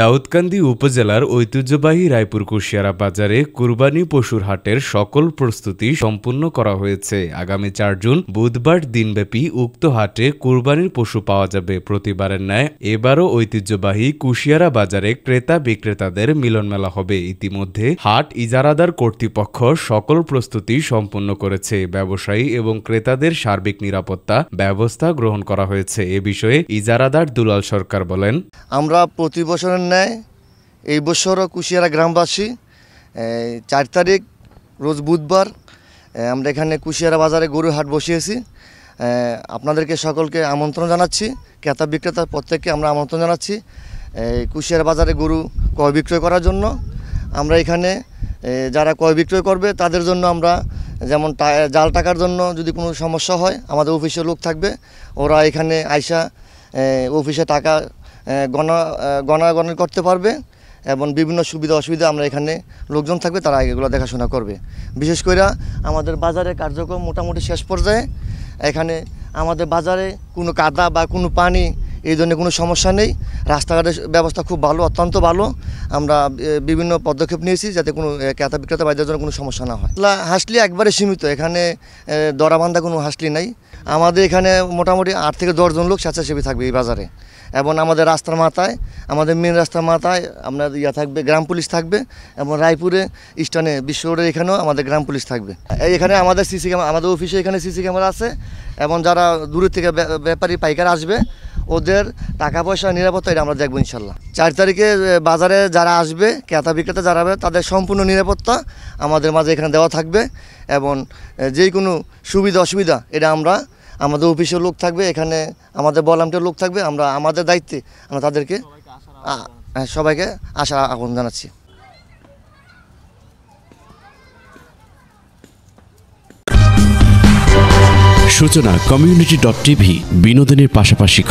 দাউদকান্দি উপজেলার ঐতিহ্যবাহী রায়পুর কুশিয়ারা বাজারে কুরবানি পশুর হাটের সকল প্রস্তুতি সম্পূর্ণ করা হয়েছে। আগামী ৪ জুন বুধবার দিনব্যাপী উক্ত হাটে কুরবানির পশু পাওয়া যাবে। প্রতিবারের ন্যায় এবারও ঐতিহ্যবাহী কুশিয়ারা বাজারে ক্রেতা বিক্রেতাদের মিলনমেলা হবে। ইতিমধ্যে হাট ইজারাদার কর্তৃপক্ষ সকল প্রস্তুতি সম্পূর্ণ করেছে। ব্যবসায়ী এবং ক্রেতাদের সার্বিক নিরাপত্তা ব্যবস্থা গ্রহণ করা হয়েছে। এ বিষয়ে ইজারাদার দুলাল সরকার বলেন, আমরা প্রতি বছরের ন্যায় এই বছরও কুশিয়ারা গ্রামবাসী ৪ তারিখ রোজ বুধবার আমরা এখানে কুশিয়ারা বাজারে গরুর হাট বসিয়েছি। আপনাদেরকে সকলকে আমন্ত্রণ জানাচ্ছি, ক্রেতা বিক্রেতা প্রত্যেককে আমরা আমন্ত্রণ জানাচ্ছি কুশিয়ারা বাজারে গরু ক্রয় বিক্রয় করার জন্য। আমরা এখানে যারা ক্রয় বিক্রয় করবে তাদের জন্য আমরা যেমন জাল টাকার জন্য যদি কোনো সমস্যা হয় আমাদের অফিসের লোক থাকবে, ওরা এখানে আইসা অফিসে টাকা গণনা করতে পারবে এবং বিভিন্ন সুবিধা অসুবিধা আমরা এখানে লোকজন থাকবে, তারা এগুলো দেখাশোনা করবে। বিশেষ করে আমাদের বাজারে কার্যক্রম মোটামুটি শেষ পর্যায়ে। এখানে আমাদের বাজারে কোনো কাদা বা কোনো পানি এই জন্য কোনো সমস্যা নেই। রাস্তাঘাটের ব্যবস্থা খুব ভালো, অত্যন্ত ভালো। আমরা বিভিন্ন পদক্ষেপ নিয়েছি যাতে কোনো ক্রেতা বিক্রেতা বাইদের জন্য কোনো সমস্যা না হয়। হাসলি একবারে সীমিত, এখানে দরাবান্ধা কোনো হাসলি নাই। আমাদের এখানে মোটামুটি 8 থেকে 10 জন লোক স্বেচ্ছাসেবী থাকবে এই বাজারে। এবং আমাদের রাস্তার মাথায়, আমাদের মেন রাস্তার মাথায় আপনার থাকবে গ্রাম পুলিশ থাকবে, এবং রায়পুরে স্টানে বিশ্ব রোডের এখানেও আমাদের গ্রাম পুলিশ থাকবে। এখানে আমাদের সিসি ক্যামেরা, আমাদের অফিসে এখানে সিসি ক্যামেরা আছে, এবং যারা দূরের থেকে ব্যাপারী পাইকার আসবে ওদের টাকা পয়সা নিরাপত্তা এটা আমরা দেখবো ইনশাল্লাহ। 4 তারিখে বাজারে যারা আসবে, ক্রেতা বিক্রেতা যারা হবে, তাদের সম্পূর্ণ নিরাপত্তা আমাদের মাঝে এখানে দেওয়া থাকবে। এবং যে কোনো সুবিধা অসুবিধা এটা আমরা, আমাদের অফিসের লোক থাকবে, এখানে আমাদের ভলান্টিয়ার লোক থাকবে, আমরা আমাদের দায়িত্বে আমরা তাদেরকে সবাইকে আশা আহ্বান জানাচ্ছি। সূচনা community.tv বিনোদনের পাশাপাশি